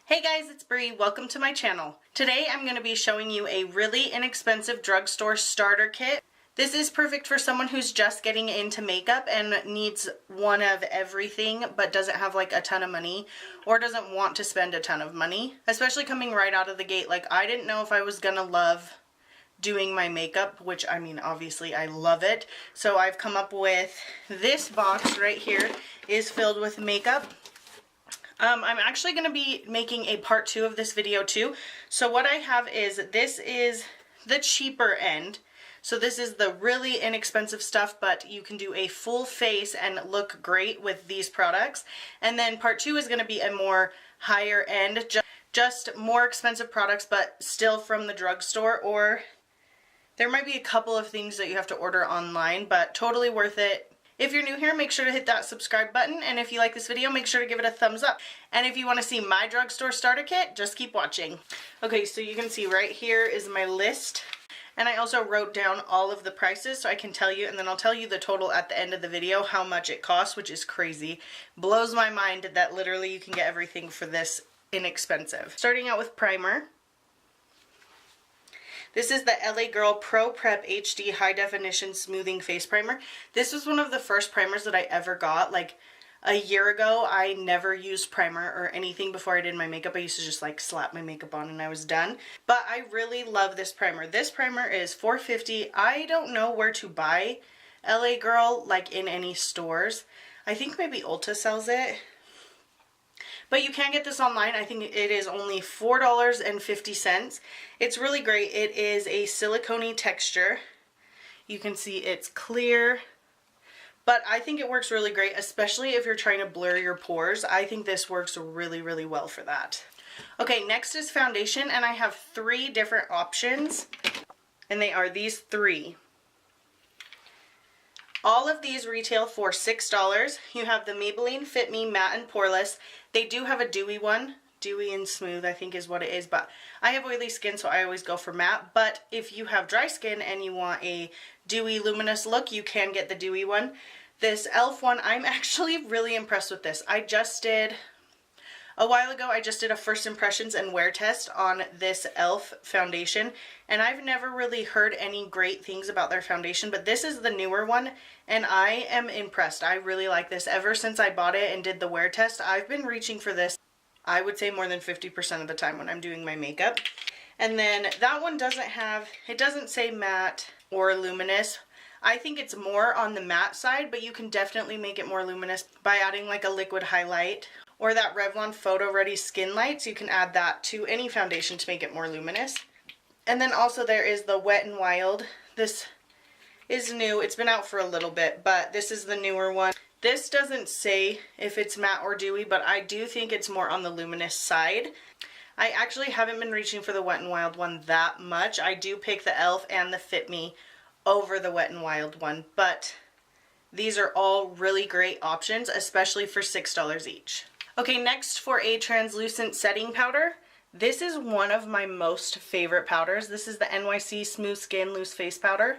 Hey guys, it's Brie. Welcome to my channel. Today I'm going to be showing you a really inexpensive drugstore starter kit. This is perfect for someone who's just getting into makeup and needs one of everything but doesn't have like a ton of money or doesn't want to spend a ton of money. Especially coming right out of the gate. Like, I didn't know if I was gonna love doing my makeup, which I mean obviously I love it. So I've come up with this box right here is filled with makeup. I'm actually going to be making a part 2 of this video too. So what I have is, this is the cheaper end. So this is the really inexpensive stuff, but you can do a full face and look great with these products. And then part 2 is going to be a more higher end, just more expensive products, but still from the drugstore, or there might be a couple of things that you have to order online, but totally worth it. If you're new here, make sure to hit that subscribe button, and if you like this video, make sure to give it a thumbs up. And if you want to see my drugstore starter kit, just keep watching. Okay, so you can see right here is my list, and I also wrote down all of the prices so I can tell you, and then I'll tell you the total at the end of the video, how much it costs, which is crazy. Blows my mind that literally you can get everything for this inexpensive. Starting out with primer. This is the LA Girl Pro Prep HD High Definition Smoothing Face Primer. This was one of the first primers that I ever got. Like a year ago, I never used primer or anything before I did my makeup. I used to just like slap my makeup on and I was done. But I really love this primer. This primer is $4.50. I don't know where to buy LA Girl, like in any stores. I think maybe Ulta sells it. But you can get this online. I think it is only $4.50. It's really great. It is a silicone-y texture. You can see it's clear. But I think it works really great, especially if you're trying to blur your pores. I think this works really, really well for that. Okay, next is foundation, and I have 3 different options. And they are these 3. All of these retail for $6. You have the Maybelline Fit Me Matte and Poreless. They do have a dewy one. Dewy and smooth, I think is what it is. But I have oily skin, so I always go for matte. But if you have dry skin and you want a dewy, luminous look, you can get the dewy one. This E.L.F one, I'm actually really impressed with this. A while ago, I just did a first impressions and wear test on this E.L.F foundation, and I've never really heard any great things about their foundation, but this is the newer one, and I am impressed. I really like this. Ever since I bought it and did the wear test, I've been reaching for this, I would say more than 50% of the time when I'm doing my makeup. And then that one it doesn't say matte or luminous. I think it's more on the matte side, but you can definitely make it more luminous by adding like a liquid highlight. Or that Revlon Photo Ready Skin Lights, you can add that to any foundation to make it more luminous. And then also there is the Wet n Wild. This is new. It's been out for a little bit, but this is the newer one. This doesn't say if it's matte or dewy, but I do think it's more on the luminous side. I actually haven't been reaching for the Wet n Wild one that much. I do pick the E.L.F and the Fit Me over the Wet n Wild one, but these are all really great options, especially for $6 each. Okay, next for a translucent setting powder. This is one of my most favorite powders. This is the NYC Smooth Skin Loose Face Powder.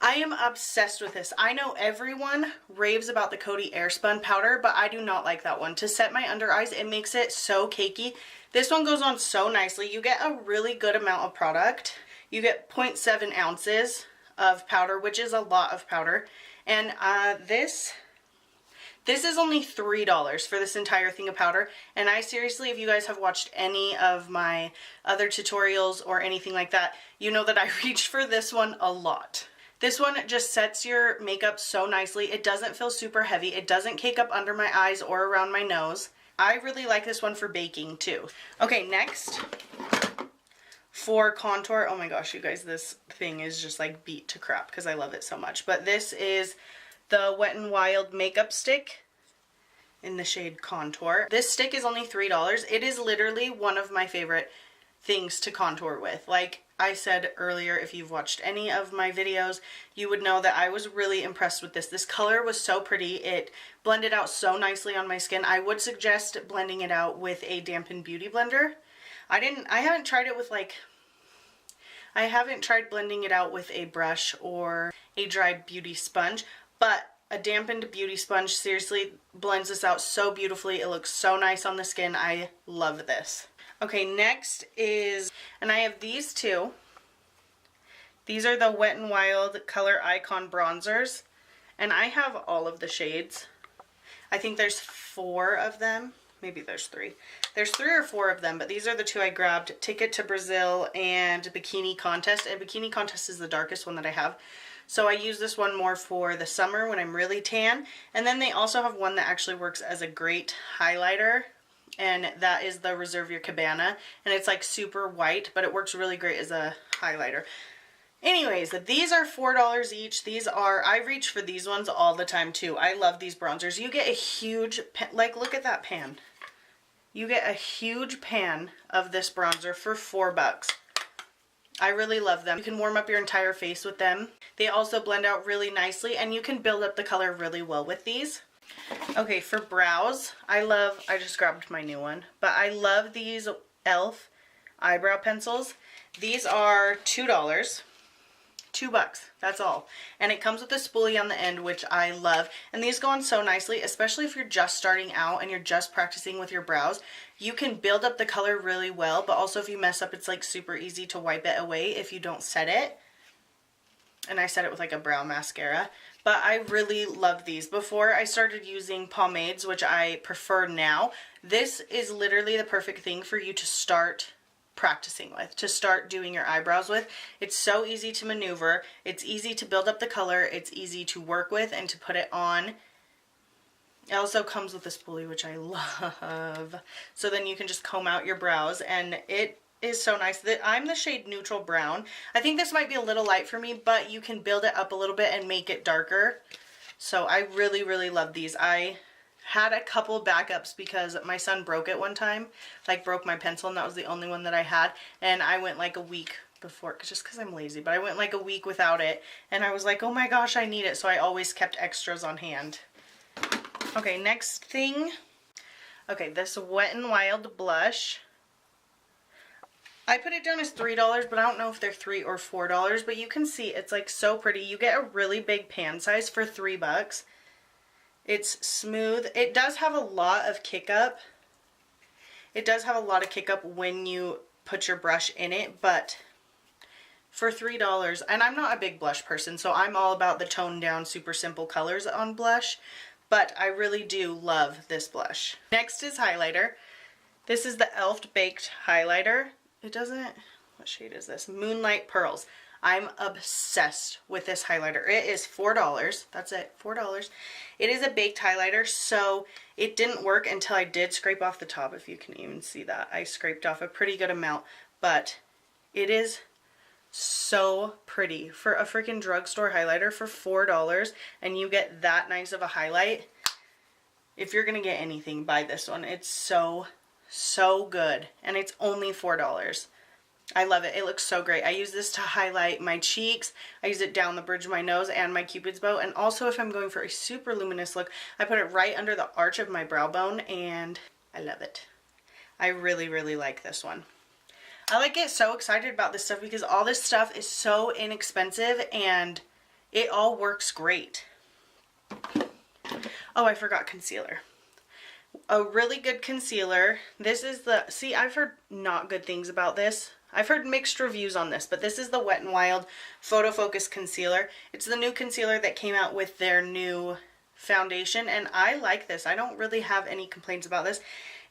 I am obsessed with this. I know everyone raves about the Coty Airspun powder, but I do not like that one. To set my under eyes, it makes it so cakey. This one goes on so nicely. You get a really good amount of product. You get 0.7 ounces of powder, which is a lot of powder. And this is only $3 for this entire thing of powder, and I seriously, if you guys have watched any of my other tutorials or anything like that, you know that I reached for this one a lot. This one just sets your makeup so nicely. It doesn't feel super heavy. It doesn't cake up under my eyes or around my nose. I really like this one for baking too. Okay, next for contour. Oh my gosh, you guys, this thing is just like beat to crap because I love it so much. But this is the Wet n Wild makeup stick in the shade Contour. This stick is only $3. It is literally one of my favorite things to contour with. Like I said earlier, if you've watched any of my videos, you would know that I was really impressed with this. This color was so pretty. It blended out so nicely on my skin. I would suggest blending it out with a dampened beauty blender. I haven't tried it with I haven't tried blending it out with a brush or a dry beauty sponge, but a dampened beauty sponge. Seriously, blends this out so beautifully. It looks so nice on the skin. I love this. Okay, next is, and I have these two. These are the Wet n Wild Color Icon Bronzers. And I have all of the shades. I think there's 4 of them. Maybe there's 3. There's 3 or 4 of them, but these are the 2 I grabbed. Ticket to Brazil and Bikini Contest. And Bikini Contest is the darkest one that I have. So I use this one more for the summer when I'm really tan. And then they also have one that actually works as a great highlighter. And that is the Reserve Your Cabana. And it's like super white, but it works really great as a highlighter. Anyways, these are $4 each. These are, I reach for these ones all the time too. I love these bronzers. You get a huge, like look at that pan. You get a huge pan of this bronzer for $4. I really love them. You can warm up your entire face with them. They also blend out really nicely and you can build up the color really well with these. Okay, for brows, I just grabbed my new one, but I love these E.L.F eyebrow pencils. These are $2. $2, that's all. And it comes with a spoolie on the end, which I love. And these go on so nicely, especially if you're just starting out and you're just practicing with your brows. You can build up the color really well, but also if you mess up, it's like super easy to wipe it away if you don't set it. And I set it with like a brow mascara. But I really love these. Before I started using pomades, which I prefer now, this is literally the perfect thing for you to start practicing with, to start doing your eyebrows with. It's so easy to maneuver. It's easy to build up the color. It's easy to work with and to put it on. It also comes with a spoolie, which I love. So then you can just comb out your brows and it is so nice. I'm the shade Neutral Brown. I think this might be a little light for me, but you can build it up a little bit and make it darker. So I really, really love these. I had a couple backups because my son broke it one time, like broke my pencil, and that was the only one that I had. And I went like a week before, just because I'm lazy, but I went like a week without it. And I was like, oh my gosh, I need it. So I always kept extras on hand. Okay, next thing. Okay, this Wet n Wild blush. I put it down as $3, but I don't know if they're $3 or $4, but you can see it's like so pretty. You get a really big pan size for $3. It's smooth. It does have a lot of kick up. It does have a lot of kick up when you put your brush in it, but for $3, and I'm not a big blush person, so I'm all about the toned down super simple colors on blush, but I really do love this blush. Next is highlighter. This is the E.L.F Baked Highlighter. It doesn't, what shade is this? Moonlight Pearls. I'm obsessed with this highlighter. It is $4. That's it, $4. It is a baked highlighter, so it didn't work until I did scrape off the top, if you can even see that. I scraped off a pretty good amount, but it is so pretty. For a freaking drugstore highlighter for $4, and you get that nice of a highlight, if you're gonna get anything, buy this one. It's so, so good, and it's only $4. I love it. It looks so great. I use this to highlight my cheeks. I use it down the bridge of my nose and my Cupid's bow. And also if I'm going for a super luminous look, I put it right under the arch of my brow bone and I love it. I really, really like this one. I like get so excited about this stuff because all this stuff is so inexpensive and it all works great. Oh, I forgot concealer. A really good concealer. This is the, see, I've heard not good things about this. I've heard mixed reviews on this, but this is the Wet n Wild Photo Focus Concealer. It's the new concealer that came out with their new foundation, and I like this. I don't really have any complaints about this,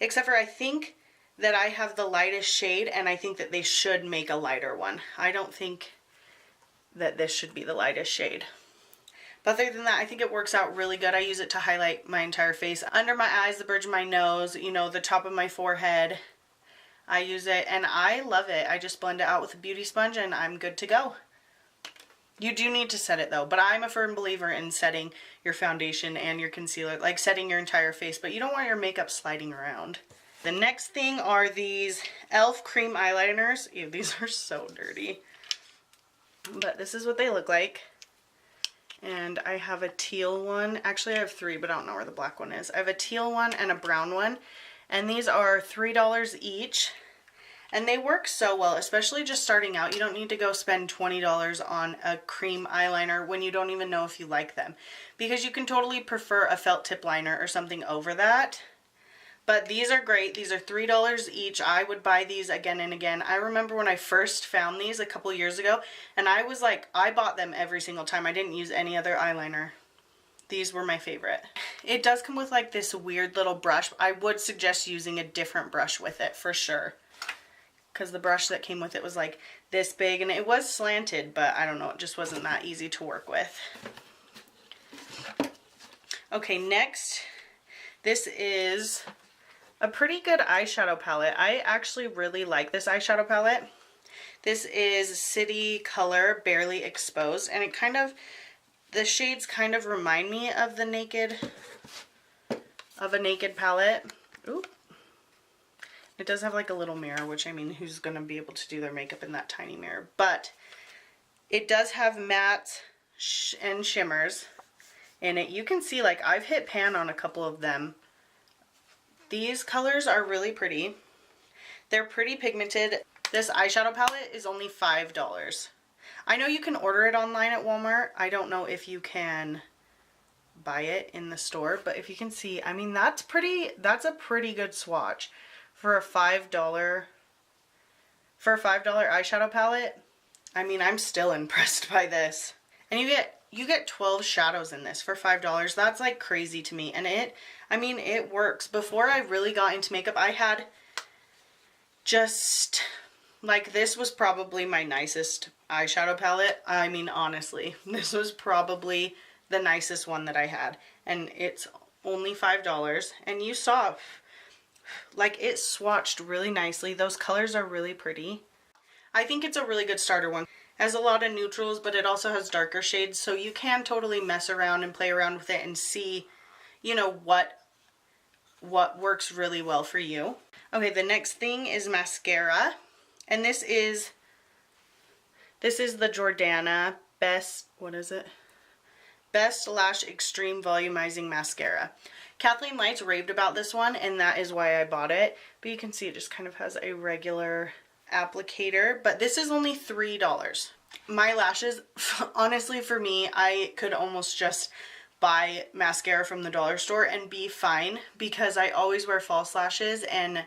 except for I think that I have the lightest shade, and I think that they should make a lighter one. I don't think that this should be the lightest shade. But other than that, I think it works out really good. I use it to highlight my entire face. Under my eyes, the bridge of my nose, you know, the top of my forehead. I use it and I love it. I just blend it out with a beauty sponge and I'm good to go. You do need to set it though, but I'm a firm believer in setting your foundation and your concealer, like setting your entire face, but you don't want your makeup sliding around. The next thing are these E.L.F Cream eyeliners. Ew, these are so dirty. But this is what they look like. And I have a teal one. Actually, I have 3, but I don't know where the black one is. I have a teal one and a brown one. And these are $3 each. And they work so well, especially just starting out. You don't need to go spend $20 on a cream eyeliner when you don't even know if you like them, because you can totally prefer a felt tip liner or something over that. But these are great. These are $3 each. I would buy these again and again. I remember when I first found these a couple years ago, and I was like, I bought them every single time. I didn't use any other eyeliner. These were my favorite. It does come with like this weird little brush. I would suggest using a different brush with it for sure, because the brush that came with it was like this big, and it was slanted, but I don't know, it just wasn't that easy to work with. Okay, next, this is a pretty good eyeshadow palette. I actually really like this eyeshadow palette. This is City Color Barely Exposed, and it kind of, the shades kind of remind me of the Naked palette. Ooh. It does have like a little mirror, which I mean, who's going to be able to do their makeup in that tiny mirror? But it does have mattes and shimmers in it. You can see, like, I've hit pan on a couple of them. These colors are really pretty. They're pretty pigmented. This eyeshadow palette is only $5. I know you can order it online at Walmart. I don't know if you can buy it in the store, but if you can see, I mean, that's a pretty good swatch for a $5 eyeshadow palette. I mean, I'm still impressed by this. And you get 12 shadows in this for $5. That's like crazy to me. And it works. Before I really got into makeup, I had just, like, this was probably my nicest eyeshadow palette. I mean, honestly, this was probably the nicest one that I had. And it's only $5. And you saw, like, it swatched really nicely. Those colors are really pretty. I think it's a really good starter one. It has a lot of neutrals, but it also has darker shades, so you can totally mess around and play around with it and see, you know, what works really well for you. Okay, the next thing is mascara, and this is the Jordana Best Lash Extreme Volumizing Mascara. Kathleen Lights raved about this one, and that is why I bought it. But you can see it just kind of has a regular applicator, but this is only $3. My lashes, honestly, for me, I could almost just buy mascara from the dollar store and be fine, because I always wear false lashes, and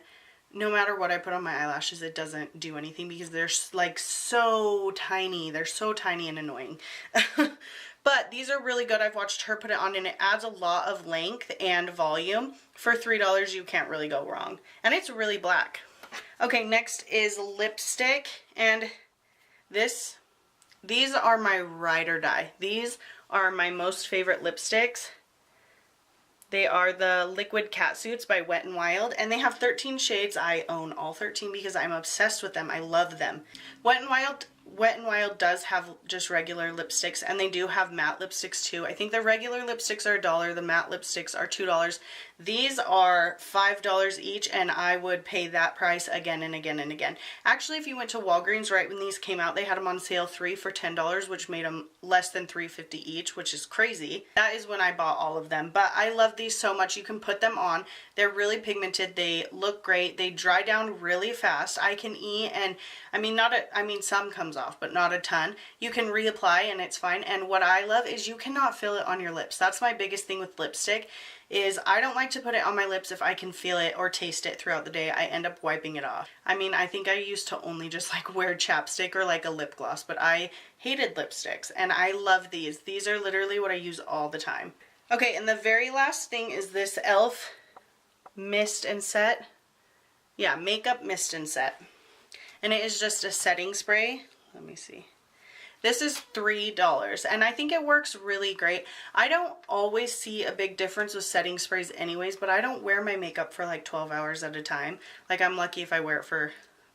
no matter what I put on my eyelashes, it doesn't do anything because they're like so tiny. They're so tiny and annoying. But these are really good. I've watched her put it on, and it adds a lot of length and volume. For $3, you can't really go wrong. And it's really black. Okay, next is lipstick, and these are my ride or die. These are my most favorite lipsticks. They are the Liquid Catsuits by Wet n Wild, and they have 13 shades. I own all 13 because I'm obsessed with them. I love them. Wet n Wild does have just regular lipsticks, and they do have matte lipsticks too. I think the regular lipsticks are $1, the matte lipsticks are $2. These are $5 each, and I would pay that price again and again and again. Actually, if you went to Walgreens right when these came out, they had them on sale 3 for $10, which made them less than $3.50 each, which is crazy. That is when I bought all of them, but I love these so much. You can put them on. They're really pigmented. They look great. They dry down really fast. I can eat, and I mean, some comes off, but not a ton. You can reapply and it's fine. And what I love is you cannot feel it on your lips. That's my biggest thing with lipstick, is I don't like to put it on my lips if I can feel it or taste it throughout the day. I end up wiping it off. I mean, I think I used to only just like wear chapstick or like a lip gloss, but I hated lipsticks, and I love these. These are literally what I use all the time. Okay, and the very last thing is this E.L.F Mist and Set. Yeah, Makeup Mist and Set. And it is just a setting spray. Let me see. This is $3, and I think it works really great. I don't always see a big difference with setting sprays anyways, but I don't wear my makeup for like 12 hours at a time. Like, I'm lucky if I wear it for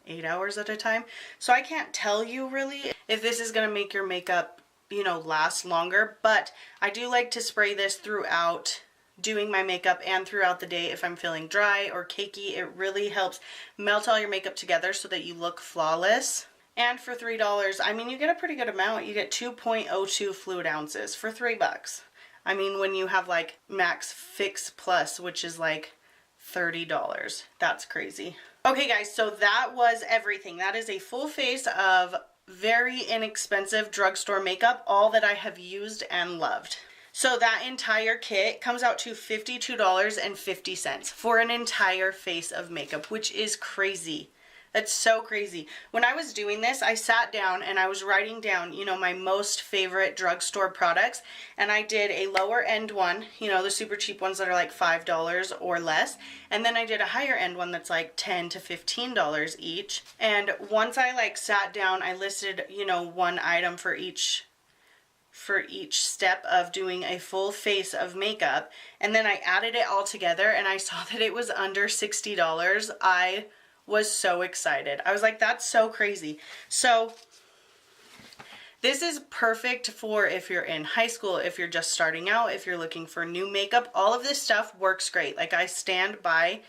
8 hours at a time. So I can't tell you really if this is going to make your makeup, you know, last longer, but I do like to spray this throughout doing my makeup and throughout the day if I'm feeling dry or cakey. It really helps melt all your makeup together so that you look flawless. And for $3, I mean, you get a pretty good amount. You get 2.02 fluid ounces for $3. I mean, when you have like Max Fix Plus, which is like $30. That's crazy. Okay guys, so that was everything. That is a full face of very inexpensive drugstore makeup, all that I have used and loved. So that entire kit comes out to $52.50 for an entire face of makeup, which is crazy. That's so crazy. When I was doing this, I sat down and I was writing down, you know, my most favorite drugstore products, and I did a lower end one, you know, the super cheap ones that are like $5 or less, and then I did a higher end one that's like $10 to $15 each. And once I like sat down, I listed, you know, one item for each step of doing a full face of makeup, and then I added it all together and I saw that it was under $60. I was so excited. I was like, that's so crazy. So this is perfect for if you're in high school, if you're just starting out, if you're looking for new makeup. All of this stuff works great. Like, I stand by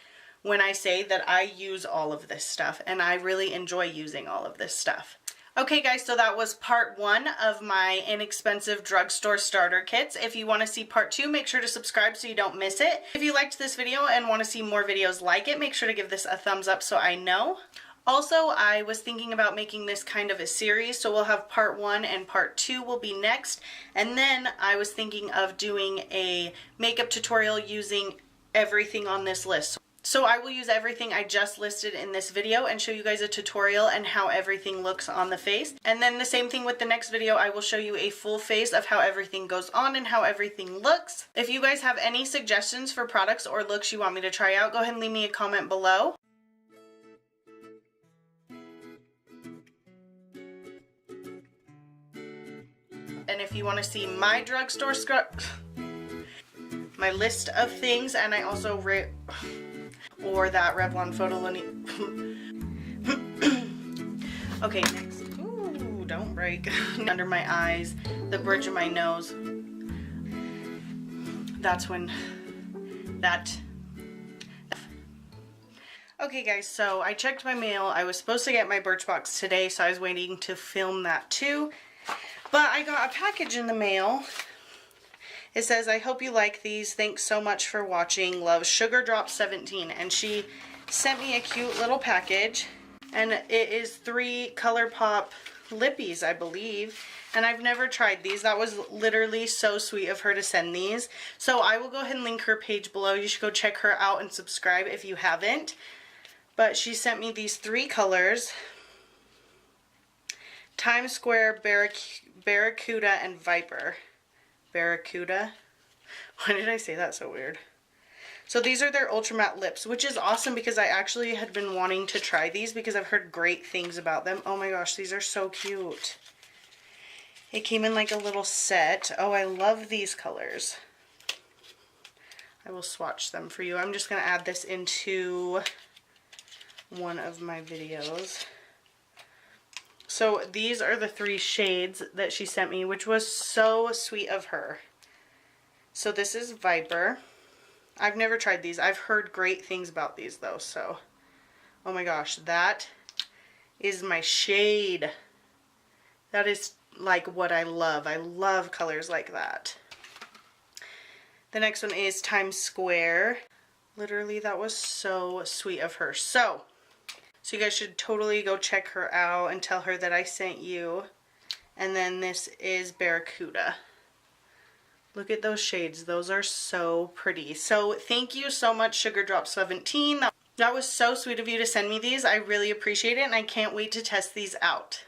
when I say that I use all of this stuff, and I really enjoy using all of this stuff. Okay guys, so that was part 1 of my inexpensive drugstore starter kits. If you want to see part 2, make sure to subscribe so you don't miss it. If you liked this video and want to see more videos like it, make sure to give this a thumbs up so I know. Also, I was thinking about making this kind of a series, so we'll have part 1 and part 2 will be next. And then I was thinking of doing a makeup tutorial using everything on this list. So I will use everything I just listed in this video and show you guys a tutorial and how everything looks on the face. And then the same thing with the next video, I will show you a full face of how everything goes on and how everything looks. If you guys have any suggestions for products or looks you want me to try out, go ahead and leave me a comment below. And if you want to see my drugstore my list of things, and I also or that Revlon photo okay, next. Ooh, don't break. Under my eyes, the bridge of my nose. That's when that. Okay guys, so I checked my mail. I was supposed to get my Birchbox today, so I was waiting to film that too. But I got a package in the mail. It says, "I hope you like these. Thanks so much for watching. Love, Sugar Drop 17." And she sent me a cute little package. And it is 3 ColourPop lippies, I believe. And I've never tried these. That was literally so sweet of her to send these. So I will go ahead and link her page below. You should go check her out and subscribe if you haven't. But she sent me these 3 colors. Times Square, Barracuda, and Viper. Barracuda. Why did I say that so weird? So these are their Ultra Matte lips, which is awesome because I actually had been wanting to try these because I've heard great things about them. Oh my gosh, these are so cute. It came in like a little set. Oh, I love these colors. I will swatch them for you. I'm just going to add this into one of my videos. So these are the 3 shades that she sent me, which was so sweet of her. So this is Viper. I've never tried these. I've heard great things about these though, so. Oh my gosh, that is my shade. That is like what I love. I love colors like that. The next one is Times Square. Literally, that was so sweet of her. So you guys should totally go check her out and tell her that I sent you. And then this is Barracuda. Look at those shades. Those are so pretty. So thank you so much, Sugar Drop 17. That was so sweet of you to send me these. I really appreciate it, and I can't wait to test these out.